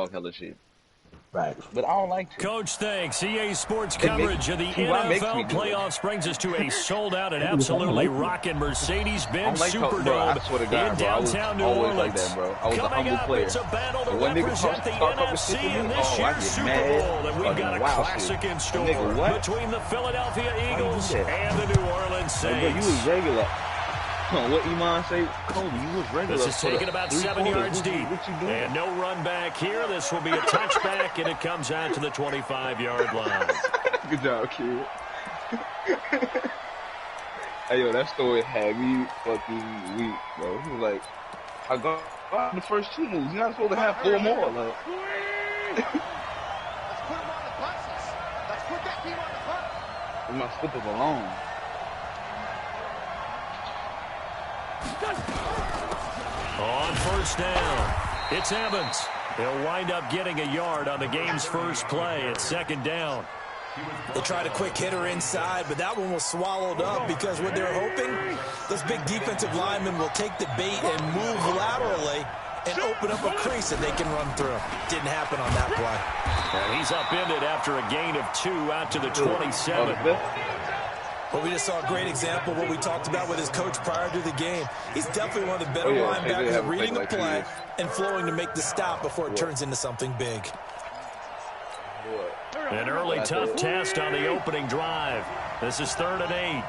talk hella shit. Right. But I don't like to. Coach thanks. EA Sports coverage of the NFL playoffs brings us to a sold-out and absolutely rocking Mercedes-Benz Superdome in downtown New Orleans. Like that, bro. I was a humble player. It's a battle to represent the NFC in this year's Super Bowl, and we've got a classic in store between the Philadelphia Eagles and the New Orleans Saints. Hey, bro, you was regular. What Iman say? Kobe, you was regular. This is taken about 7 yards deep. And no run back here. This will be a touchback, and it comes out to the 25-yard line. Good job, kid. Hey, yo, that story had me fucking weak, bro. He was like, I got the first 2 moves. You're not supposed to have 4 more. Like. Let's put him on the buses. Let's put that team on the bus. Leave my slippers alone. On first down, it's Evans. He'll wind up getting a yard on the game's first play at second down. They tried a quick hitter inside, but that one was swallowed up because what they're hoping, those big defensive linemen will take the bait and move laterally and open up a crease that they can run through. Didn't happen on that play. And he's upended after a gain of 2 out to the 27. Well, we just saw a great example of what we talked about with his coach prior to the game. He's definitely one of the better linebackers at reading the play and flowing to make the stop before it turns into something big. An early tough test on the opening drive. This is 3rd and 8.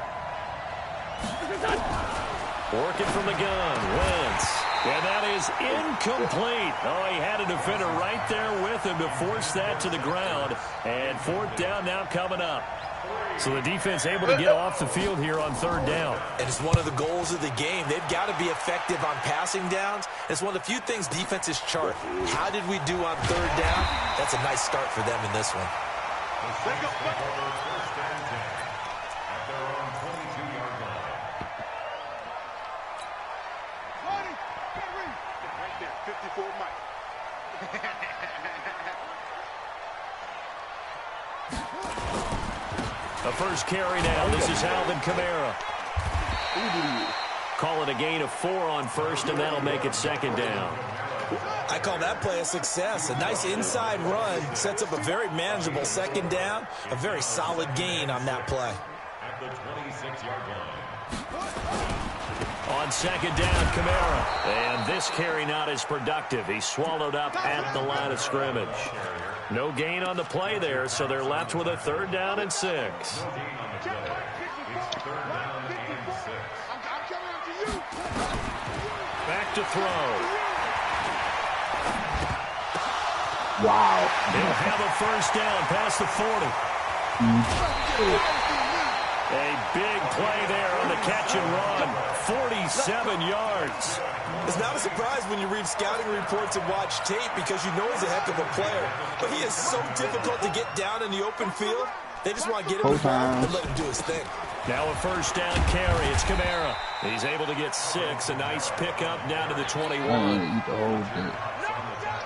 Working from the gun, Wentz. And that is incomplete. Oh, he had a defender right there with him to force that to the ground. And 4th down now coming up. So the defense able to get off the field here on 3rd down. And it's one of the goals of the game. They've got to be effective on passing downs. It's one of the few things defenses chart. How did we do on 3rd down? That's a nice start for them in this one. The first carry now. This is Alvin Kamara. Call it a gain of 4 on first, and that'll make it 2nd down. I call that play a success. A nice inside run sets up a very manageable 2nd down. A very solid gain on that play. At the 26-yard line. On 2nd down, Kamara. And this carry not as productive. He's swallowed up at the line of scrimmage. No gain on the play there, so they're left with a 3rd down and 6. Back to throw. Wow. He'll have a 1st down past the 40. A big play there on the catch and run. 47 yards. It's not a surprise when you read scouting reports and watch tape because you know he's a heck of a player. But he is so difficult to get down in the open field. They just want to get him the ball and let him do his thing. Now a 1st down carry. It's Kamara. He's able to get 6. A nice pickup down to the 21.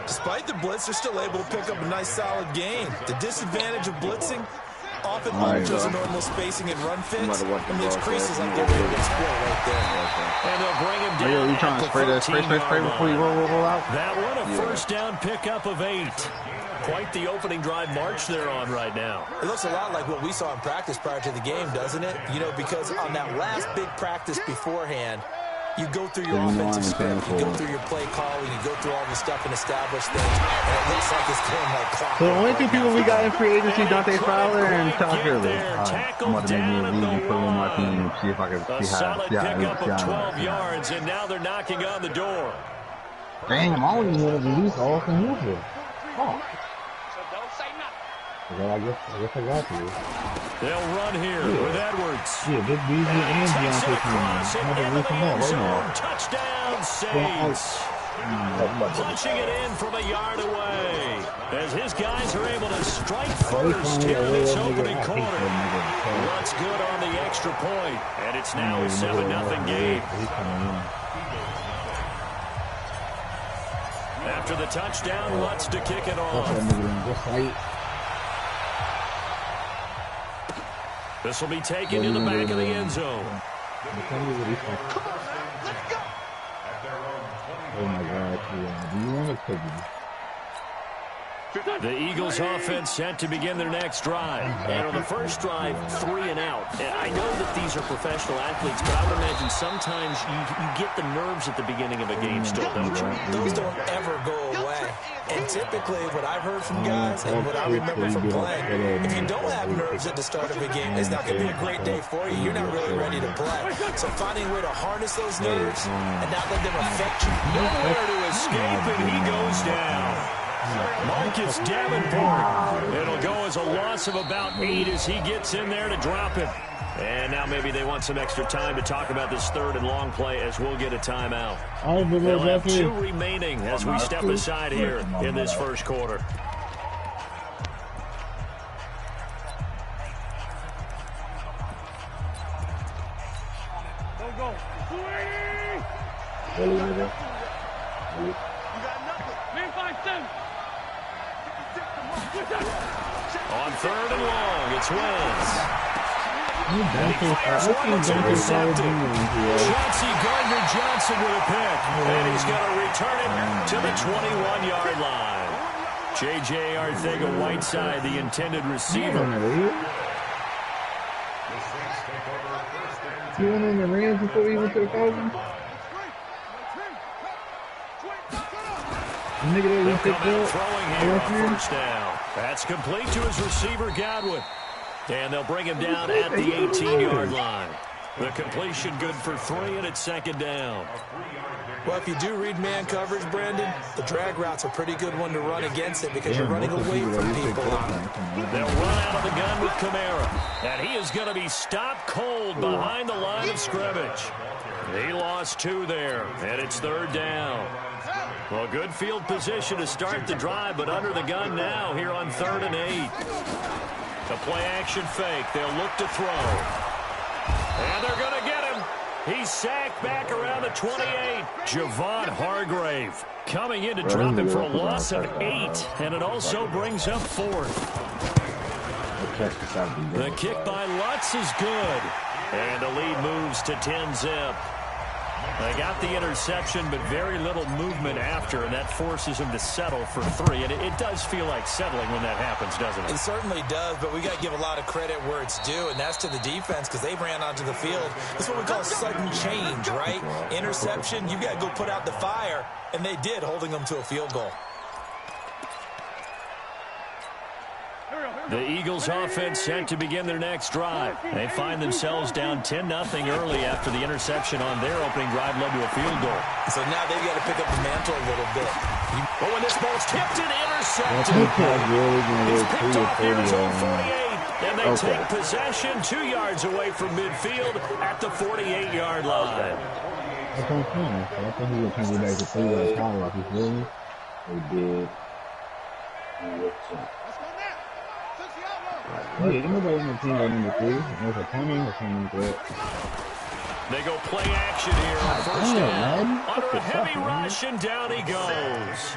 Despite the blitz, they're still able to pick up a nice solid gain. The disadvantage of blitzing often alters the normal spacing and run fits, and those creases like they're able to exploit right there. And they'll bring him down. You trying to spray before you roll out? That one a 1st down pickup of 8. Quite the opening drive march they're on right now. It looks a lot like what we saw in practice prior to the game, doesn't it? You know, because on that last big practice beforehand, you go through your offensive script, you go through your play calling, you go through all the stuff and establish things, and it looks like it's going like clockwork. So the only 2 people we got in free agency, Dante Fowler and Todd Gurley. I'm about to make me a league and put him on my team and see if I can see how pickup of 12 yards, and now they're knocking on the door. Damn, I only wanted to lose all from you here. Oh. Well, I guess I got you. They'll run here with Edwards. Yeah, Big Beasley and Deontay Foreman. Touchdown, Saints. Punching it in from a yard away. As his guys are able to strike first here in this opening quarter. Lutz good on the extra point, and it's now a 7-0 game. After the touchdown, Lutz to kick it off. This will be taken to the back of the end zone. Oh my God, do you want to take it? The Eagles offense set to begin their next drive. And on the first drive, 3 and out. And I know that these are professional athletes, but I would imagine sometimes you get the nerves at the beginning of a game still, don't you? Those don't ever go away. And typically what I've heard from guys and what I remember from playing, if you don't have nerves at the start of a game, it's not going to be a great day for you. You're not really ready to play. So finding a way to harness those nerves and not let them affect you. Nowhere to escape, and he goes down. Marcus Davenport. It'll go as a loss of about 8 as he gets in there to drop him. And now maybe they want some extra time to talk about this 3rd and long play as we'll get a timeout. They'll have 2 remaining as we step aside here in this first quarter. Go. On 3rd and long, it's Wentz. Chauncey Gardner-Johnson with a pick, and he's going to return it to the 21-yard line. J.J. Arcega-Whiteside, the intended receiver. You went in the Rams before we went to the Falcons? They'll come out throwing here on first down. That's complete to his receiver, Godwin. And they'll bring him down at the 18-yard line. The completion good for 3, and it's 2nd down. Well, if you do read man coverage, Brandon, the drag route's a pretty good one to run against it because you're running away from people on it. They'll run out of the gun with Kamara. And he is going to be stopped cold behind the line of scrimmage. He lost 2 there, and it's 3rd down. Well, good field position to start the drive, but under the gun now here on 3rd and 8. The play-action fake. They'll look to throw. And they're going to get him. He's sacked back around the 28. Javon Hargrave coming in to drop him for a loss of 8. And it also brings up 4th. The kick by Lutz is good. And the lead moves to 10-zip. They got the interception, but very little movement after, and that forces him to settle for 3. And it does feel like settling when that happens, doesn't it? It certainly does, but we got to give a lot of credit where it's due, and that's to the defense because they ran onto the field. That's what we call sudden change, right? Interception, you got to go put out the fire, and they did, holding them to a field goal. The Eagles offense set to begin their next drive. They find themselves down 10-0 early after the interception on their opening drive led to a field goal. So now they've got to pick up the mantle a little bit. But when this ball's tipped and intercepted, he's picked off near his own 48. And they take possession 2 yards away from midfield at the 48-yard line. That's what I'm saying. So I think he was trying to get back to play like college. You feel me? They did. Yeah, nobody on the team got number 3. There's a punting or something like that. They go play action here on first down. Under a heavy rush, and down he goes.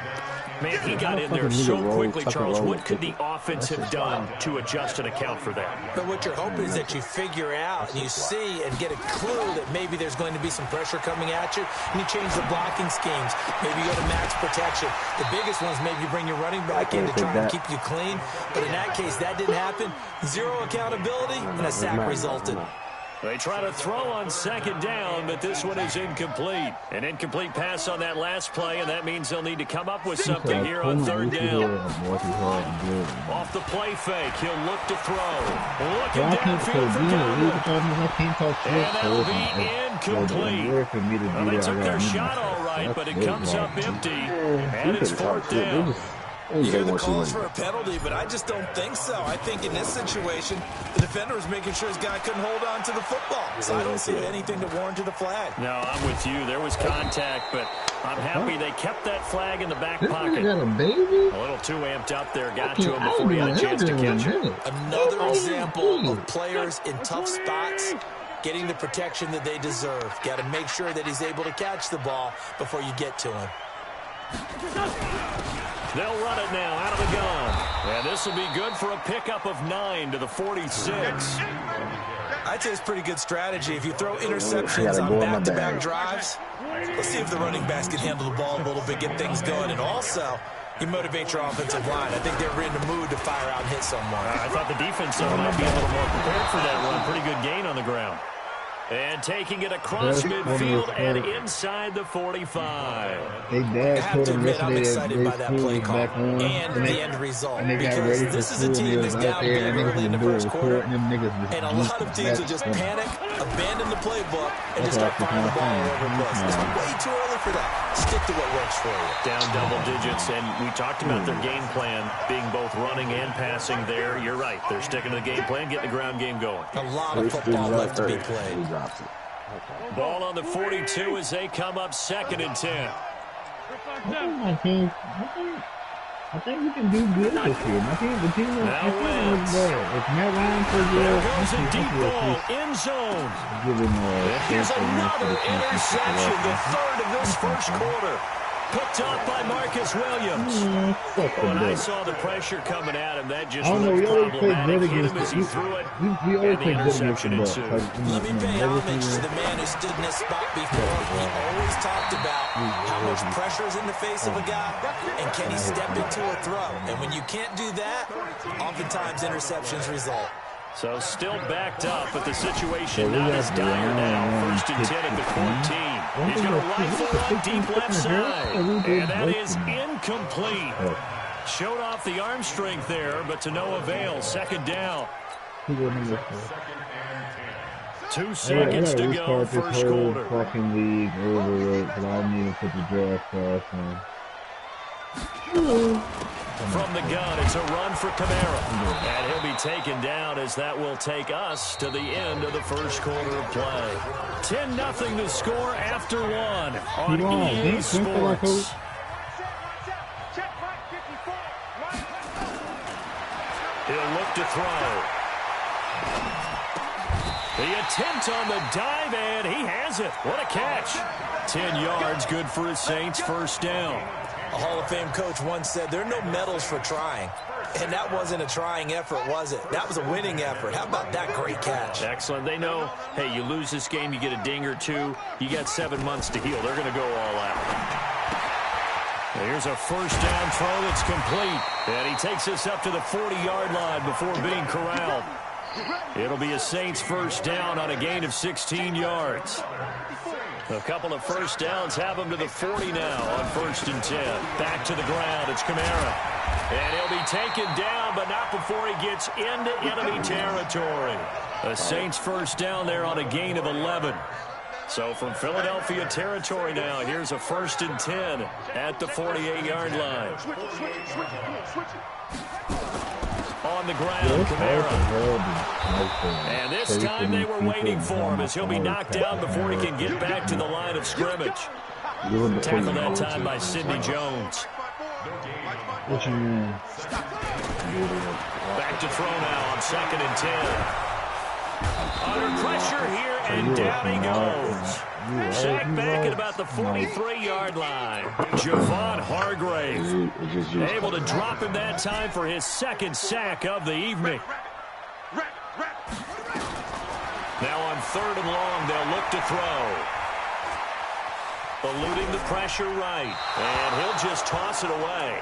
Man, he got in there so quickly, Charles. What could the offense have done to adjust and account for that? But what you're hoping is that you figure out and you see and get a clue that maybe there's going to be some pressure coming at you, and you change the blocking schemes. Maybe you go to max protection. The biggest one is maybe you bring your running back in to try and keep you clean. But in that case, that didn't happen. 0 accountability, and a sack resulted. They try to throw on second down, but this one is incomplete. An incomplete pass on that last play, and that means they'll need to come up with something here on third down. Off the play fake, he'll look to throw. Looking downfield for Godwin. And that'll be incomplete. Well, they took their shot all right, but it comes up empty, and it's fourth down. You hear the calls for a penalty, but I just don't think so. I think in this situation, the defender was making sure his guy couldn't hold on to the football. So I don't see anything to warrant the flag. No, I'm with you. There was contact, but I'm happy they kept that flag in the back pocket. Got a baby? A little too amped up there. Got to him before he had a chance to catch it. Another example of players in tough spots getting the protection that they deserve. Got to make sure that he's able to catch the ball before you get to him. They'll run it now out of the gun. And this will be good for a pickup of 9 to the 46. I'd say it's pretty good strategy. If you throw interceptions on back-to-back drives, let's see if the running backs can handle the ball a little bit, get things going. And also, You motivate your offensive line. I think they're in the mood to fire out and hit someone. I thought the defense might be a little more prepared for that run. Pretty good gain on the ground. And taking it across midfield and inside the 45. I have to admit, I'm excited by that play call and the end result. Because this is a team that's down big early in the first quarter. And a lot of teams will just panic, abandon the playbook, and just start firing the ball all over the place. It's way too early for that. Stick to what works for you. Down double digits, and we talked about their game plan being both running and passing there. You're right. They're sticking to the game plan, getting the ground game going. A lot of football left to be played. Ball on the 42 as they come up 2nd and 10. I think we can do good this year. I think the team is bad. If Matt Ryan plays well, there goes a deep ball, end zone. Here's another interception, the 3rd of this first quarter. Picked off by Marcus Williams. When I saw the pressure coming at him, that just looked problematic. Hit him as he threw it, and the interception ensued. Let me pay homage to the man who stood in this spot before. He always talked about how much pressure is in the face of a guy, and can he step into a throw. And when you can't do that, oftentimes interceptions result. So still backed up, but the situation not as dire now. 1st and 10 at the 14. He's going to rifle one deep left side, and that is incomplete. Showed off the arm strength there, but to no avail. 2nd down. 2 seconds to go, first quarter. Fucking league over it, but I need to put the draft class on. From the gun, it's a run for Kamara. And he'll be taken down as that will take us to the end of the first quarter of play. 10-0 to score after 1 on EA Sports. He'll look to throw. The attempt on the dive, and he has it. What a catch. 10 yards, good for his Saints, 1st down. A Hall of Fame coach once said, there are no medals for trying. And that wasn't a trying effort, was it? That was a winning effort. How about that great catch? Excellent. They know, hey, you lose this game, you get a ding or two. You got 7 months to heal. They're going to go all out. Here's a 1st down throw that's complete. And he takes us up to the 40-yard line before being corralled. It'll be a Saints 1st down on a gain of 16 yards. A couple of 1st downs have him to the 40 now on 1st and 10. Back to the ground. It's Kamara. And he'll be taken down, but not before he gets into enemy territory. The Saints 1st down there on a gain of 11. So from Philadelphia territory now, here's a 1st and 10 at the 48-yard line. On the ground, Kamara. And this time they were waiting for him as he'll be knocked down before he can get back to the line of scrimmage. Tackled that time by Sidney Jones. Back to throw now on 2nd and 10. Under pressure here, and down he goes. Sacked back at about the 43-yard line. Javon Hargrave able to drop him that time for his 2nd sack of the evening. Now on 3rd and long, they'll look to throw. Eluding the pressure right, and he'll just toss it away.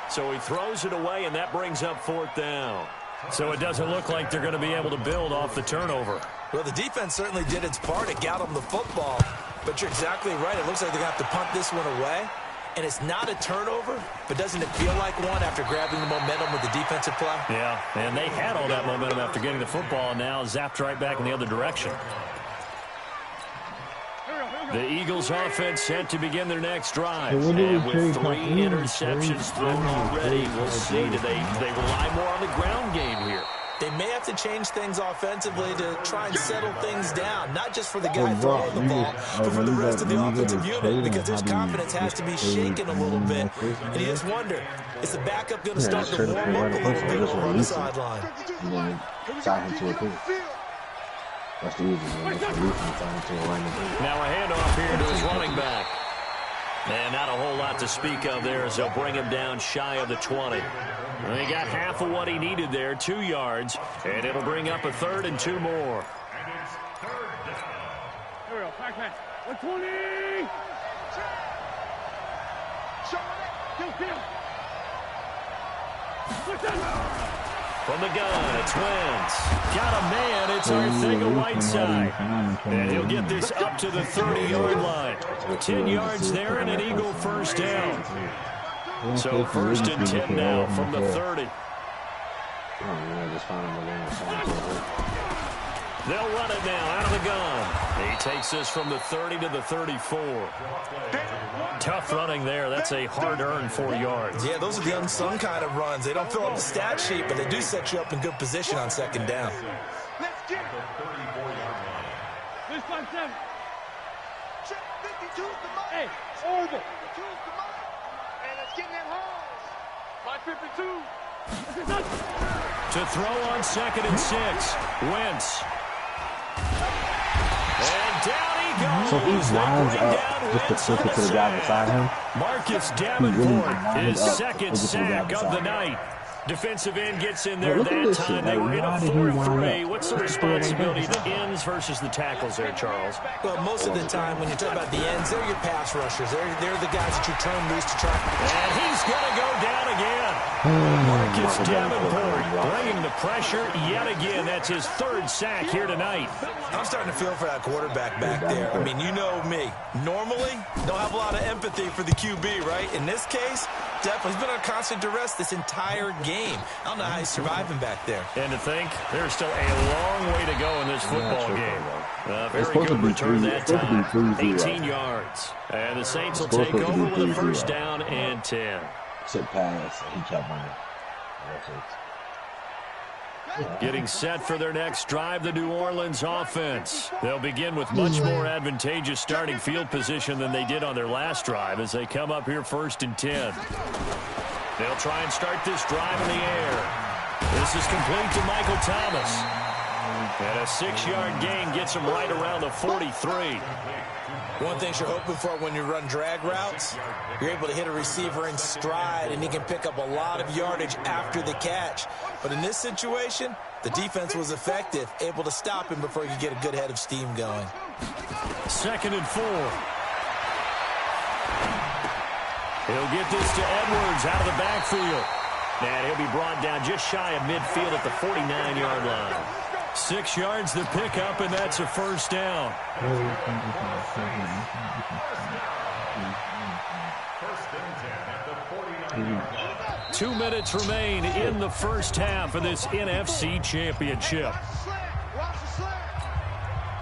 So he throws it away, and that brings up 4th down. So it doesn't look like they're going to be able to build off the turnover. Well, the defense certainly did its part. It got them the football. But you're exactly right. It looks like they're going to have to punt this one away. And it's not a turnover, but doesn't it feel like one after grabbing the momentum with the defensive play? Yeah, and they had all that momentum after getting the football, and now zapped right back in the other direction. The Eagles offense set to begin their next drive. And with 3 interceptions thrown already, we'll see. Do they rely more on the ground game here? They may have to change things offensively to try and settle things down, not just for the guy throwing the ball, but for the rest of the offensive unit, because his confidence has to be shaken a little bit. And you just wonder, is the backup going to start to warm up a little bit over on the sideline? That's the easiest one. Now a handoff here to his running back. And not a whole lot to speak of there as they'll bring him down shy of the 20. And he got half of what he needed there, 2 yards, and it'll bring up a 3rd and 2 more. Here we go, back. 120! From the gun, it's Wentz. Got a man, it's Arcega-Whiteside. And he'll get this up to the 30-yard line. 10 yards there and an Eagle first down. So first and 10 now from the 30. They'll run it now out of the gun. He takes this from the 30 to the 34. Tough running there. That's a hard-earned 4 yards. Yeah, those are the unsung kind of runs. They don't fill up the stat sheet, but they do set you up in good position on second down. Let's get it. 657. Check 52's the mark. Hey, over. 52's the mark. And it's getting that hose. 552. To throw on second and 6. Wentz. And down he goes. So he lines up just to flip it to the guy beside him. Marcus Davenport, his second sack of the night. Defensive end gets in there that time. They were in a 4-3. What's the responsibility, the ends versus the tackles there, Charles? Well, most of the time when you talk about the ends, they're your pass rushers. They're the guys that you turn loose to try. And he's going to go down again. Marcus Davenport bringing the pressure yet again. That's his third sack here tonight. I'm starting to feel for that quarterback back there. I mean, you know me. Normally, don't have a lot of empathy for the QB, right? In this case, definitely. He's been on constant duress this entire game. I don't know how he's surviving back there. And to think, there's still a long way to go in this football game. Very good return that time. 18 yards. And the Saints will take over with a first down and 10. Took pass, he kept running. Getting set for their next drive, the New Orleans offense. They'll begin with much more advantageous starting field position than they did on their last drive as they come up here first and 10. They'll try and start this drive in the air. This is complete to Michael Thomas. And a 6-yard gain gets him right around the 43. One thing you're hoping for when you run drag routes, you're able to hit a receiver in stride, and he can pick up a lot of yardage after the catch. But in this situation, the defense was effective, able to stop him before he could get a good head of steam going. Second and 4. He'll get this to Edwards out of the backfield. And he'll be brought down just shy of midfield at the 49-yard line. 6 yards the pickup, and that's a first down. 2 minutes remain in the first half of this NFC Championship.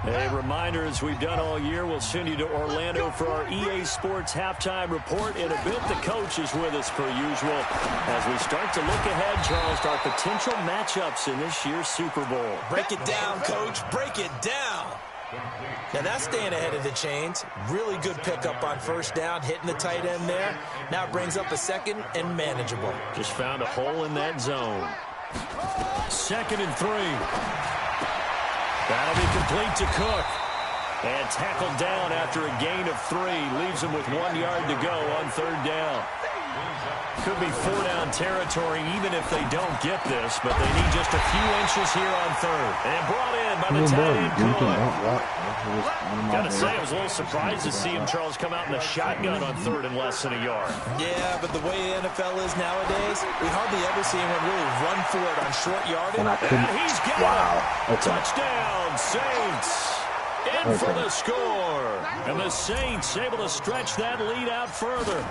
A reminder, as we've done all year, we'll send you to Orlando for our EA Sports halftime report. In a bit, the coach is with us per usual as we start to look ahead, Charles, to our potential matchups in this year's Super Bowl. Break it down, Coach. Break it down. Now, that's staying ahead of the chains. Really good pickup on first down, hitting the tight end there. Now it brings up a second and manageable. Just found a hole in that zone. Second and 3. That'll be complete to Cook. And tackled down after a gain of 3. Leaves him with 1 yard to go on third down. Could be 4-down territory even if they don't get this, but they need just a few inches here on third. And brought in by the tight end Cook. Got to say, I was a little surprised to see him, Charles, come out in the shotgun on third and less than a yard. Yeah, but the way the NFL is nowadays, we hardly ever see anyone really run for it on short yardage. And he's got it. Touchdown, Saints. In for the score. And the Saints able to stretch that lead out further.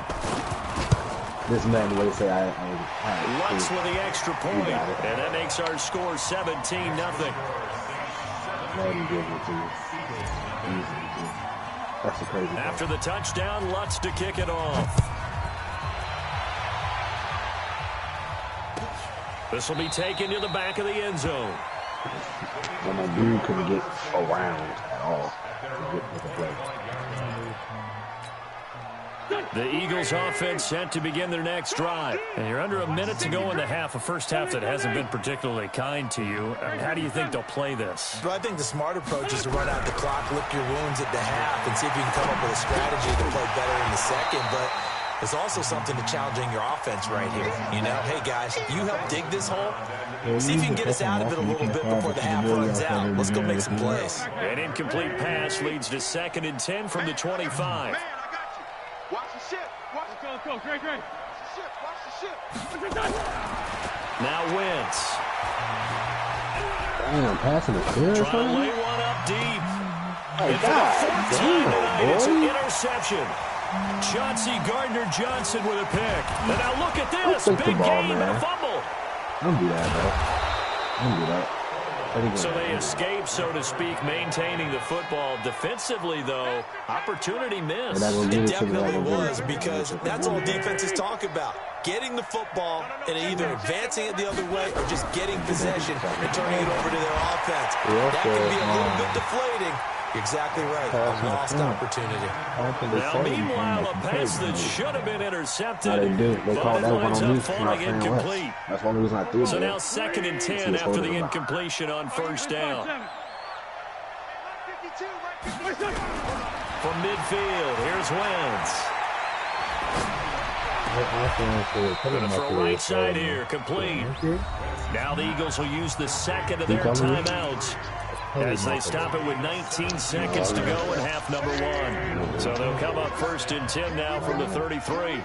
This man the way to say Lutz with the extra point. And that makes our score 17-0. That's a crazy After the touchdown, Lutz to kick it off. This will be taken to the back of the end zone. When my dude couldn't get around at all to get to the play. The Eagles offense set to begin their next drive. And you're under a minute to go in the half, a first half that hasn't been particularly kind to you. How do you think they'll play this? Well, I think the smart approach is to run out the clock, lick your wounds at the half, and see if you can come up with a strategy to play better in the second. But there's also something to challenging your offense right here. You know, hey, guys, you help dig this hole. See if you can get us out of it a little bit before the half runs out. Let's go make some plays. An incomplete pass leads to 2nd and 10 from the 25. Watch the ship. Watch the ship. Watch the ship. Now Wentz. Damn, passing the field. Trying to lay one up deep. Oh, And for the God fourth time damn, tonight, it's an boy. interception. Chauncey Gardner-Johnson with a pick. And now look at this. Don't take the Big ball, game man. and a fumble. Don't do that, bro. Don't do that. So they escape, so to speak, maintaining the football. Defensively, though, opportunity missed. It definitely was, because that's all defenses talk about. Getting the football and either advancing it the other way or just getting possession and turning it over to their offense. That can be a little bit deflating. You're exactly right. A lost opportunity. Now, meanwhile, a pass that should have been intercepted. They do. They call that one on me for falling my friend incomplete. West. That's one reason I threw it. So now 2nd and 10 after the incompletion on first down. From midfield, here's Wentz. Going to throw right side here, complete. Now the Eagles will use the second of their timeouts as they stop it with 19 seconds to go in half number 1. So they'll come up 1st and 10 now from the 33.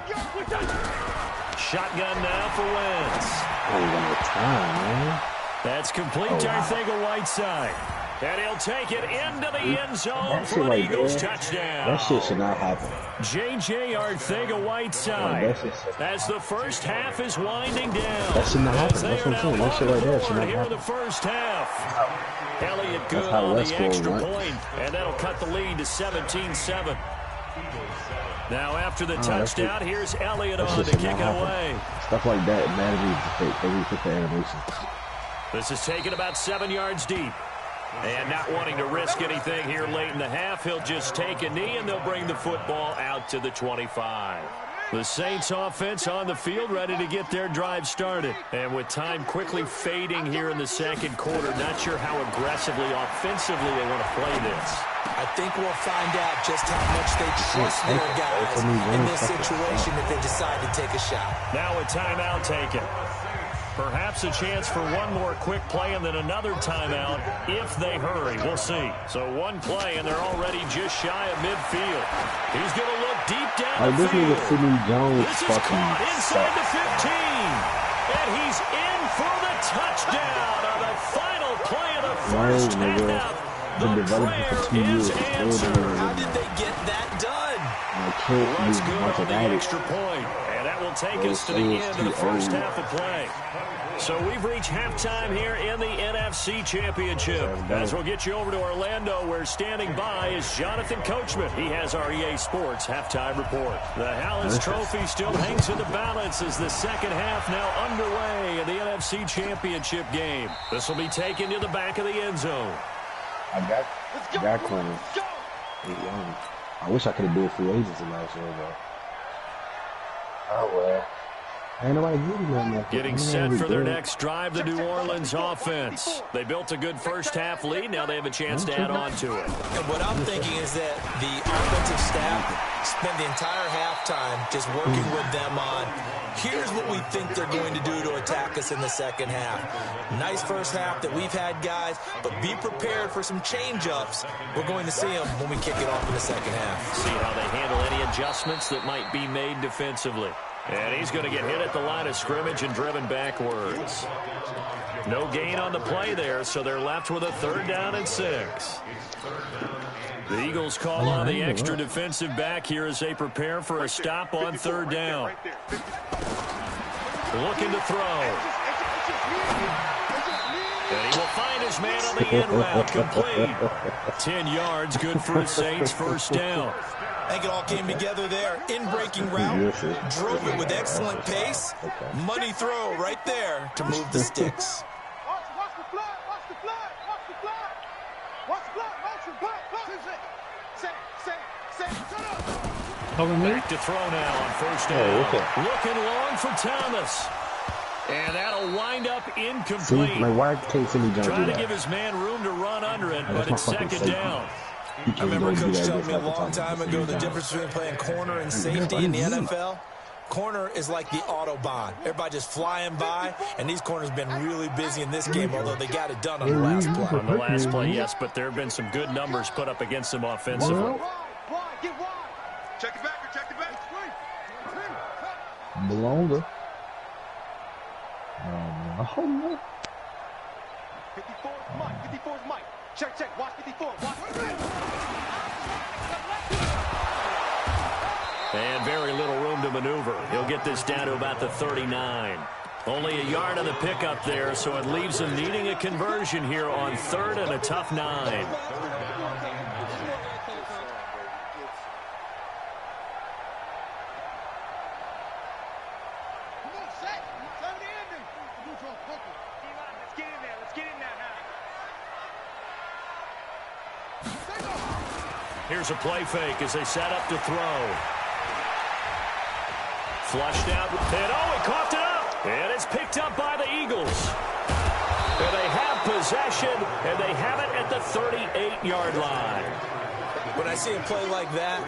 Shotgun now for Wentz. That's complete to Arcega-Whiteside. And he'll take it into the end zone for an Eagles touchdown. That shit should not happen. J.J. Arcega-Whiteside as the first half is winding down. That should not happen. That's what I'm saying. That shit right there should not Here in the happen. first half. Elliott good on the extra point, and that'll cut the lead to 17-7. Now after the touchdown, here's Elliott on to kick it away. Stuff like that, man, they need to fix the animation. This is taken about 7 yards deep. And not wanting to risk anything here late in the half, he'll just take a knee, and they'll bring the football out to the 25. The Saints offense on the field, ready to get their drive started. And with time quickly fading here in the second quarter, not sure how aggressively, offensively they want to play this. I think we'll find out just how much they trust their guys in this situation if they decide to take a shot. Now a timeout taken. Perhaps a chance for one more quick play and then another timeout if they hurry. We'll see. So one play, and they're already just shy of midfield. He's going to look deep down the field. This is caught inside the 15. And he's in for the touchdown on the final play of the first half. The prayer is answered. How did they get that done? Runs good on the extra point. And that will take us to the end of the first half of play. So we've reached halftime here in the NFC Championship. As we'll get you over to Orlando, where standing by is Jonathan Coachman. He has our EA Sports halftime report. The Hallis Trophy still hangs in the balance as the second half now underway in the NFC Championship game. This will be taken to the back of the end zone. I got corner. I wish I could have been free agency last year, though. Oh, well. Ain't nobody getting that. Getting set for their next drive, the New Orleans offense. They built a good first half lead. Now they have a chance to add on to it. And what I'm thinking is that the offensive staff spent the entire halftime just working with them on, here's what we think they're going to do to attack us in the second half. Nice first half that we've had, guys, but be prepared for some change-ups. We're going to see them when we kick it off in the second half. See how they handle any adjustments that might be made defensively. And he's going to get hit at the line of scrimmage and driven backwards. No gain on the play there, so they're left with a 3rd down and 6. The Eagles call on the extra defensive back here as they prepare for a stop on 3rd down. Looking to throw. And he will find his man on the end route, complete. 10 yards, good for the Saints, first down. I think it all came together there. In-breaking route, drove it with excellent pace. Money throw right there to move the sticks. Watch the flag, watch the flag, watch the flag. Watch the flag, watch the flag. Back to throw now on first down. Looking long for Thomas. And that'll wind up incomplete. Trying to give his man room to run under it, but it's 2nd down. I remember Coach telling me a long time ago the difference between playing corner and safety in the NFL. Corner is like the Autobahn. Everybody just flying by, and these corners been really busy in this game, although they got it done on the last play. On the last play, yes, but there have been some good numbers put up against them offensively. Check it back, check it back. Longer. Oh, man. Oh, no. 54 is Mike. 54 is Mike. Check, check. Watch 54. Watch. And very little room to maneuver. He'll get this down to about the 39. Only a yard on the pickup there, so it leaves him needing a conversion here on 3rd and a tough 9. Here's a play fake as they set up to throw. Flushed out, and he coughed it up. And it's picked up by the Eagles. And they have possession, and they have it at the 38-yard line. When I see a play like that,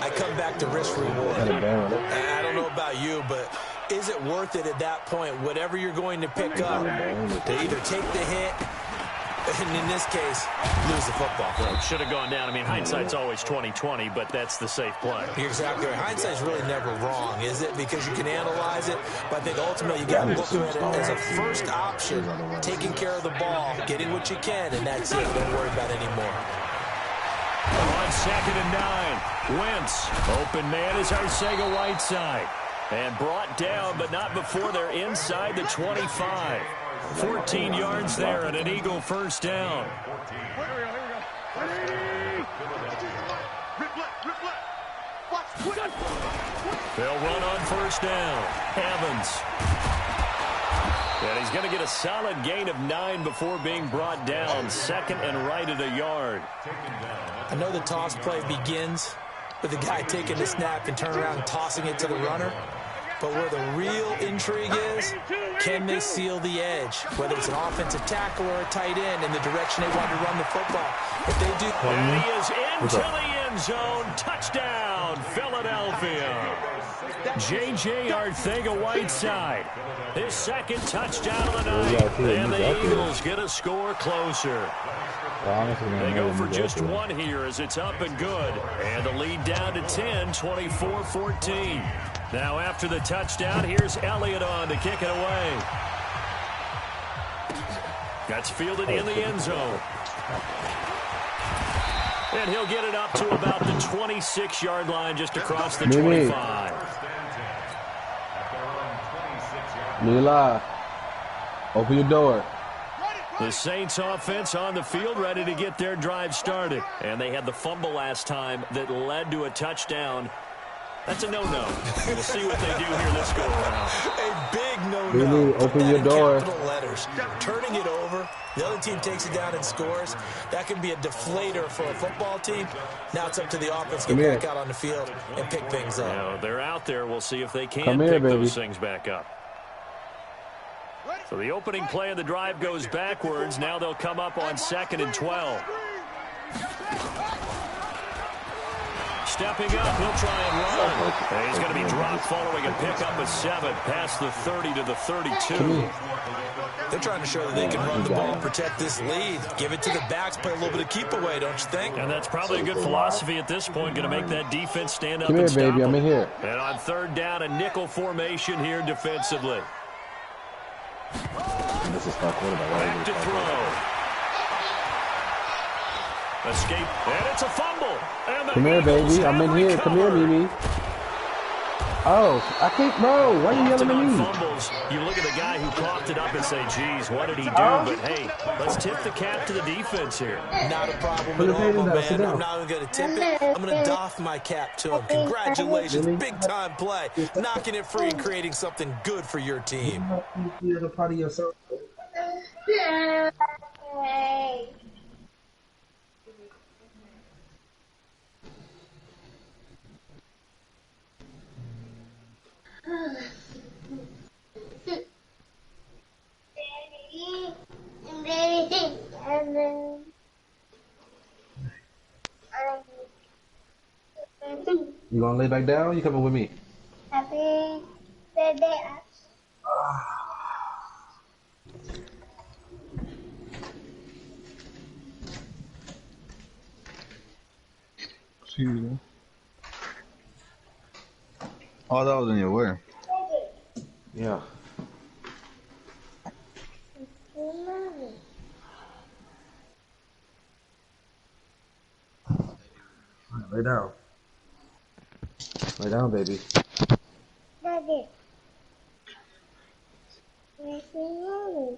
I come back to risk reward. I don't know about you, but is it worth it at that point, whatever you're going to pick up, to either take the hit, and in this case, lose the football? Well, it should have gone down. I mean, hindsight's always 20/20, but that's the safe play. You're exactly right. Hindsight's really never wrong, is it? Because you can analyze it, but I think ultimately you got to look at it as a first option, taking care of the ball, getting what you can, and that's it. Don't worry about it anymore. On 2nd and 9, Wentz. Open man is Arcega-Whiteside. And brought down, but not before they're inside the 25. 14 yards there and an Eagle first down. They'll run on first down. Evans. And he's going to get a solid gain of 9 before being brought down. 2nd and right at a yard. I know the toss play begins with the guy taking the snap and turn around and tossing it to the runner. But where the real intrigue is, can they seal the edge? Whether it's an offensive tackle or a tight end in the direction they want to run the football. If they do... And he is into the end zone. Touchdown, Philadelphia. J.J. Arcega-Whiteside. His 2nd touchdown of the night. And the Eagles get a score closer. They go for just 1 here as it's up and good. And the lead down to 10, 24-14. Now after the touchdown, here's Elliott on to kick it away. That's fielded in the end zone. And he'll get it up to about the 26-yard line just across the 25. Mila, open your door. The Saints offense on the field ready to get their drive started. And they had the fumble last time that led to a touchdown. That's a no-no. We'll see what they do here this go-around. A big no-no. Open your door. Capital letters. Turning it over. The other team takes it down and scores. That can be a deflator for a football team. Now it's up to the offense to get back out on the field and pick things up. Now, they're out there. We'll see if they can pick those things back up. So the opening play of the drive goes backwards. Now they'll come up on 2nd and 12. Stepping up, he'll try and run. And he's going to be dropped following a pickup of 7 past the 30 to the 32. They're trying to show that they can run the ball, protect this lead, give it to the backs, play a little bit of keep away, don't you think? And that's probably a good philosophy at this point, going to make that defense stand up Come and here, stop baby, I'm in them. here. And on 3rd down, a nickel formation here defensively. This is my quarterback. Back to throw. Escape, and it's a fumble. And Come here, baby. I'm in here. Come here, Mimi. Oh, I can't, bro. Why are you yelling at me? Fumbles, you look at the guy who coughed it up and say, geez, what did he do? But, hey, let's tip the cap to the defense here. Not a problem at all, man. I'm not even going to tip it. I'm going to doff my cap to him. Congratulations. Big-time play. Knocking it free and creating something good for your team. You're a part of yourself. You gonna lay back down? You coming with me? Happy birthday. Excuse me. Oh, that was in your way. Yeah. Lay down. Lay down, baby. Daddy. Where's my mommy?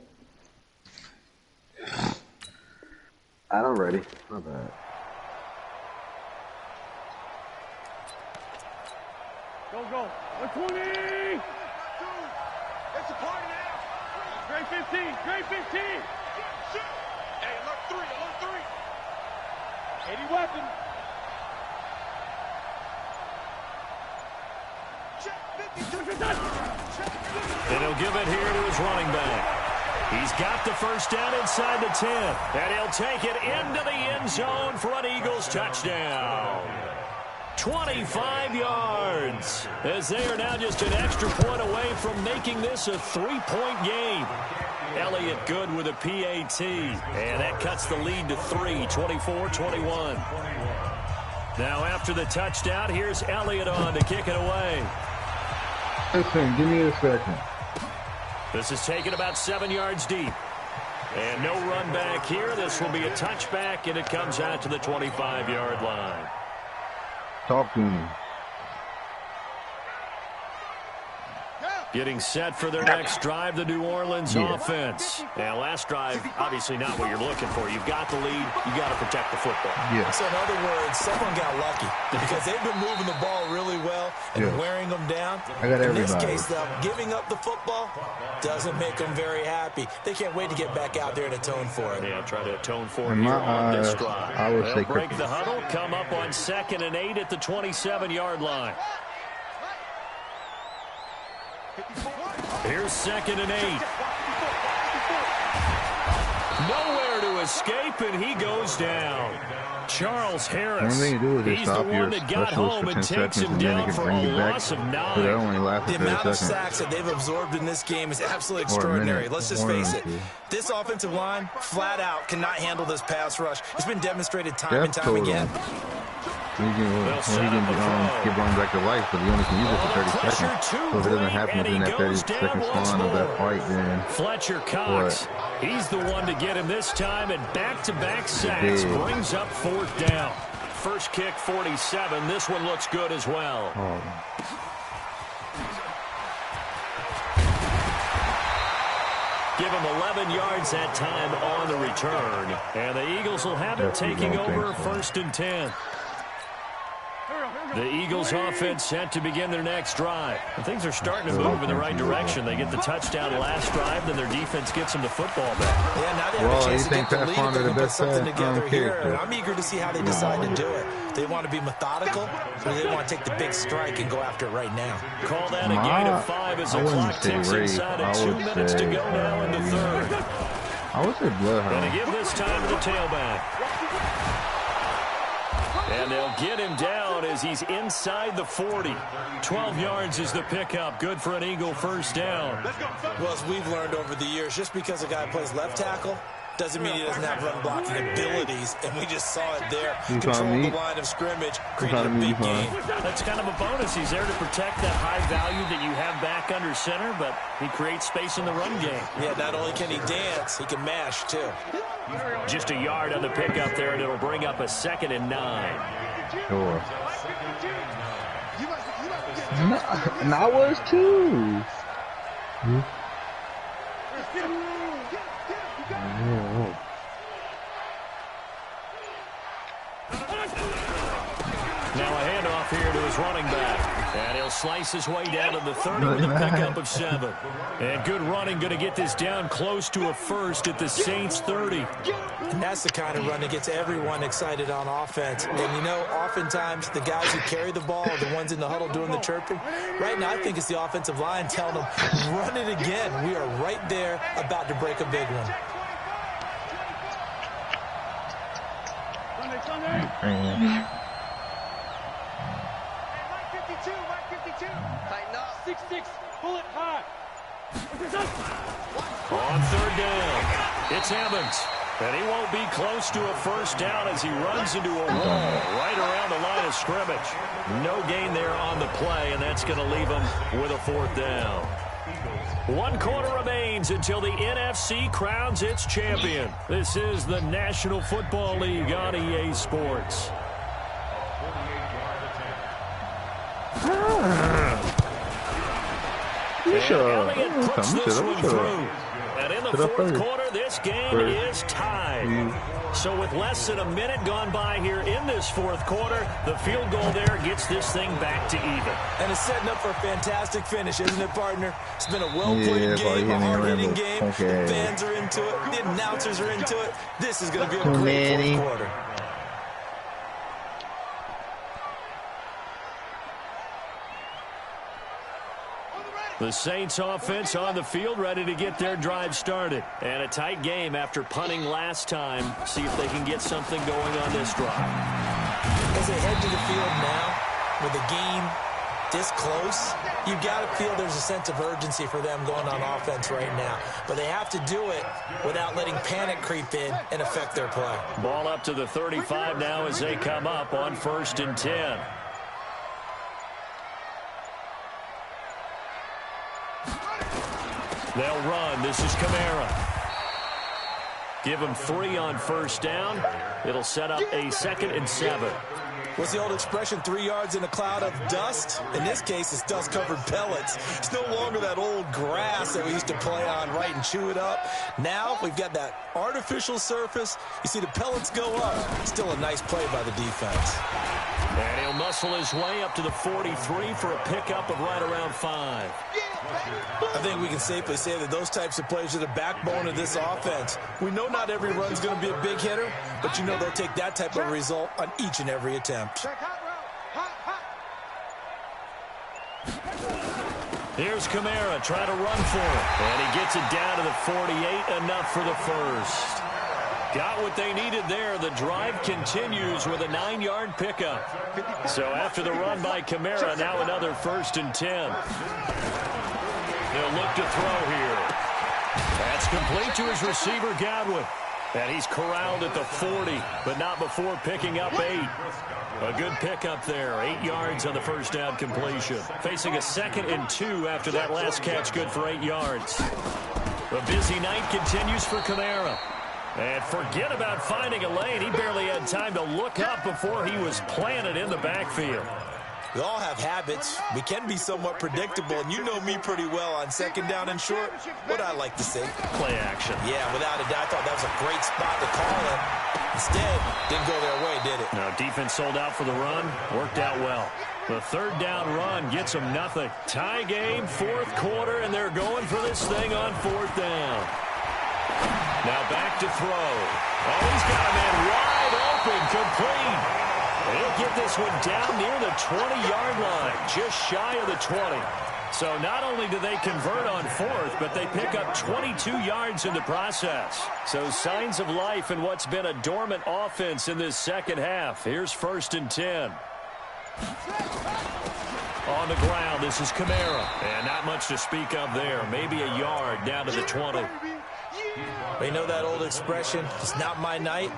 I'm ready. My bad. Go. 120. It's a party now. Grade 15. Grade 15. Hey, alert 3. 80 weapon. And he'll give it here to his running back. He's got the first down inside the 10. And he'll take it into the end zone for an Eagles touchdown. 25 yards, as they are now just an extra point away from making this a 3-point game. Elliott good with a PAT, and that cuts the lead to 3, 24-21. Now after the touchdown, here's Elliott on to kick it away. Listen, give me a second. This is taken about 7 yards deep. And no run back here. This will be a touchback, and it comes out to the 25-yard line. Talk to me. Getting set for their next drive, the New Orleans offense. Now, last drive, obviously not what you're looking for. You've got the lead. You got to protect the football. Yeah. So, in other words, someone got lucky because they've been moving the ball really well and wearing them down. I got in this everybody. case, though, giving up the football doesn't make them very happy. They can't wait to get back out there and atone for it. Yeah, try to atone for it In here my on this eyes, drive. I would They'll say break cookies. the huddle, come up on 2nd and 8 at the 27-yard line. Here's 2nd and 8. Nowhere to escape, and he goes down. Charles Harris. One thing to do is just He's the stop your one that got specials home for 10 and takes seconds him and then they down can for bring a you back. loss of But 9. that only lasts The for 30 amount of seconds. sacks that they've absorbed in this game is absolutely Or a extraordinary. minute. Let's just Or face a it. minute. This offensive line, flat out, cannot handle this pass rush. It's been demonstrated time and Death time total. again. He can get run back to life, but he only can use it for 30 seconds. So if it doesn't happen within that 30-second span of that fight, then Fletcher Cox, he's the one to get him this time, and back-to-back sacks brings up 4th down. First kick, 47. This one looks good as well. Give him 11 yards that time on the return. And the Eagles will have it taking over 1st and 10. The Eagles offense set to begin their next drive. And things are starting to move in the right direction. They get the touchdown last drive, then their defense gets them the football back. Yeah, now they have a chance to get the lead if they can put something together here. character? And I'm eager to see how they decide to do it. They want to be methodical, or they want to take the big strike and go after it right now. Call that a gain of 5 as the clock ticks inside of 2 minutes to go now in the 3rd. I would say Bloodhound. Going to give this time to the tailback. And they'll get him down as he's inside the 40. 12 yards is the pickup. Good for an Eagle first down. Well, as we've learned over the years, just because a guy plays left tackle doesn't mean he doesn't have run blocking abilities, and we just saw it there. Control the line of scrimmage, created a big game. That's kind of a bonus. He's there to protect that high value that you have back under center, but he creates space in the run game. Yeah, not only can he dance, he can mash, too. Just a yard on the pickup there, and it'll bring up a 2nd and 9. Sure. And I was too. Now a handoff here to his running back. And he'll slice his way down to the 30 with a pickup of 7. And good running, going to get this down close to a first at the Saints 30. And that's the kind of run that gets everyone excited on offense. And, you know, oftentimes the guys who carry the ball are the ones in the huddle doing the chirping. Right now, I think it's the offensive line telling them, run it again. We are right there about to break a big one. Mike 52. Tighten up. 6'6", bullet high. On 3rd down, it's Evans. And he won't be close to a first down as he runs into a wall right around the line of scrimmage. No gain there on the play, and that's going to leave him with a 4th down. 1 quarter remains until the NFC crowns its champion. This is the National Football League on EA Sports. Elliott puts this one through. And in the fourth quarter, this game is tied. So with less than a minute gone by here in this fourth quarter, the field goal there gets this thing back to even. And it's setting up for a fantastic finish, isn't it, partner? It's been a well-played game, a hard-hitting game. The fans are into it. The announcers are into it. This is going to be a great fourth quarter. The Saints offense on the field, ready to get their drive started. And a tight game after punting last time. See if they can get something going on this drive. As they head to the field now, with the game this close, you've got to feel there's a sense of urgency for them going on offense right now. But they have to do it without letting panic creep in and affect their play. Ball up to the 35 now as they come up on 1st and 10. They'll run. This is Kamara. Give him 3 on 1st down. It'll set up a 2nd and 7. What's the old expression, 3 yards in a cloud of dust? In this case, it's dust-covered pellets. It's no longer that old grass that we used to play on, right, and chew it up. Now we've got that artificial surface. You see the pellets go up. Still a nice play by the defense. And he'll muscle his way up to the 43 for a pickup of right around 5. I think we can safely say that those types of plays are the backbone of this offense. We know not every run's going to be a big hitter, but you know they'll take that type of result on each and every attempt. Here's Kamara trying to run for it. And he gets it down to the 48, enough for the first. Got what they needed there. The drive continues with a 9-yard pickup. So after the run by Kamara, now another 1st and 10. He'll look to throw here. That's complete to his receiver, Godwin. And he's corralled at the 40, but not before picking up 8. A good pickup there. 8 yards on the 1st down completion. Facing a 2nd and 2 after that last catch, good for 8 yards. The busy night continues for Kamara. And forget about finding a lane. He barely had time to look up before he was planted in the backfield. We all have habits. We can be somewhat predictable, and you know me pretty well on 2nd down and short. What I like to see. Play action. Yeah, without a doubt. I thought that was a great spot to call it. Instead, didn't go their way, did it? No, defense sold out for the run. Worked out well. The 3rd down run gets them nothing. Tie game, 4th quarter, and they're going for this thing on 4th down. Now back to throw. Oh, he's got a man wide open, complete. He'll get this one down near the 20-yard line, just shy of the 20. So not only do they convert on 4th, but they pick up 22 yards in the process. So signs of life in what's been a dormant offense in this second half. Here's 1st and 10. On the ground, this is Kamara. And not much to speak of there. Maybe a yard down to the 20. They know that old expression, it's not my night.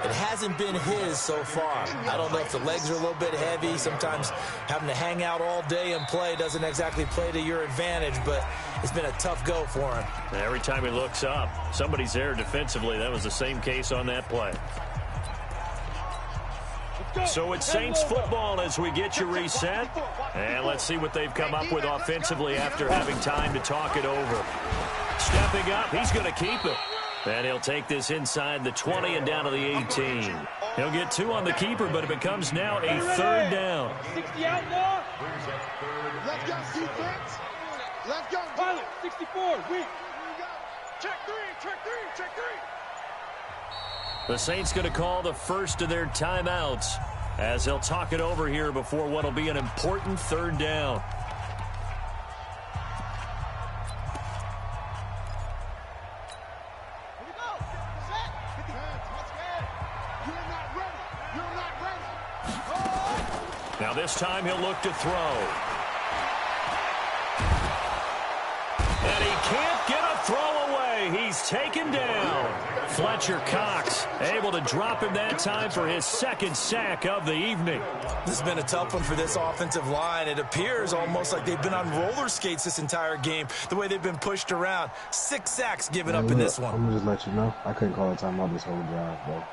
It hasn't been his so far. I don't know if the legs are a little bit heavy. Sometimes having to hang out all day and play doesn't exactly play to your advantage, but it's been a tough go for him. Every time he looks up, somebody's there defensively. That was the same case on that play. So it's Saints football as we get you reset. And let's see what they've come up with offensively after having time to talk it over. Stepping up, he's going to keep it. And he'll take this inside the 20 and down to the 18. He'll get 2 on the keeper, but it becomes now a 3rd down. 60 out now. Let's go, defense. Let's go. Pilot, 64. Weak. Check 3, check 3, check 3. The Saints going to call the first of their timeouts as they'll talk it over here before what will be an important 3rd down. Now this time he'll look to throw. And he can't get a throw away. He's taken down. Fletcher Cox able to drop him that time for his 2nd sack of the evening. This has been a tough one for this offensive line. It appears almost like they've been on roller skates this entire game, the way they've been pushed around. 6 sacks given up in this one. I'm going to just let you know, I couldn't call a timeout this whole drive, bro.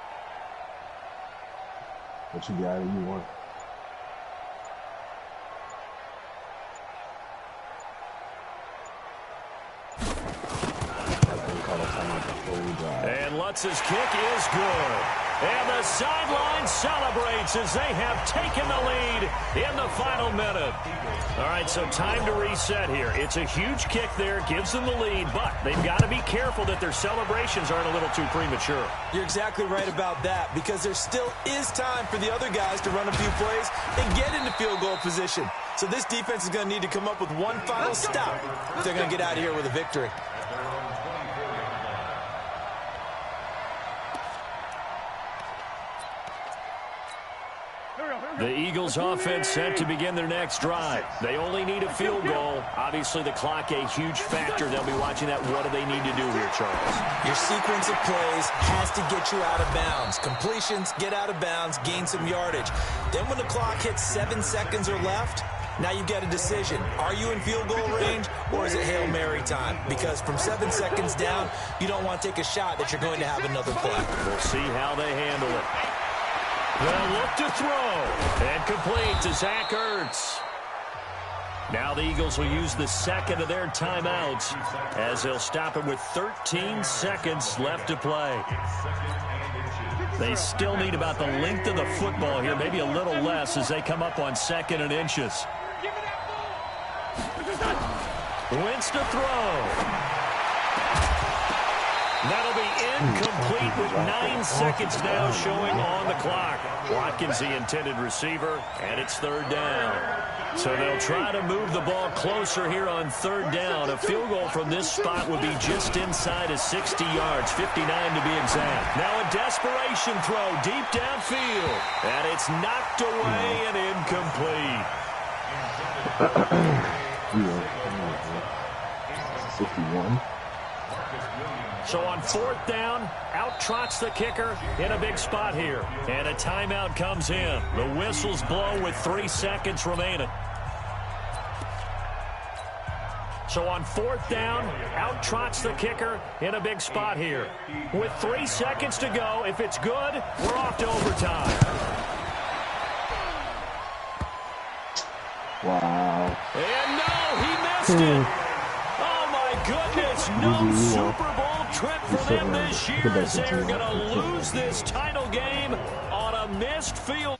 But you got it, you won. And Lutz's kick is good. And the sideline celebrates as they have taken the lead in the final minute. All right, so time to reset here. It's a huge kick there, gives them the lead, but they've got to be careful that their celebrations aren't a little too premature. You're exactly right about that, because there still is time for the other guys to run a few plays and get into field goal position. So this defense is going to need to come up with one final stop if they're going to get out of here with a victory. The Eagles offense set to begin their next drive. They only need a field goal. Obviously, the clock a huge factor. They'll be watching that. What do they need to do here, Charles? Your sequence of plays has to get you out of bounds. Completions, get out of bounds, gain some yardage. Then when the clock hits 7 seconds or left, now you get a decision. Are you in field goal range, or is it Hail Mary time? Because from 7 seconds down, you don't want to take a shot that you're going to have another play. We'll see how they handle it. They'll look to throw. And complete to Zach Ertz. Now the Eagles will use the second of their timeouts as they'll stop it with 13 seconds left to play. They still need about the length of the football here, maybe a little less as they come up on 2nd and inches. Wentz to throw. That'll be incomplete with 9 seconds now showing on the clock. Watkins, the intended receiver, and it's 3rd down. So they'll try to move the ball closer here on 3rd down. A field goal from this spot would be just inside of 60 yards, 59 to be exact. Now a desperation throw deep downfield, and it's knocked away and incomplete. 61. So on 4th down, out trots the kicker in a big spot here. And a timeout comes in. The whistles blow with 3 seconds remaining. So on 4th down, out trots the kicker in a big spot here. With 3 seconds to go, if it's good, we're off to overtime. Wow. And no, he missed it. Oh, my goodness. No Super Bowl trip for them this year as they're going to lose this title game on a missed field.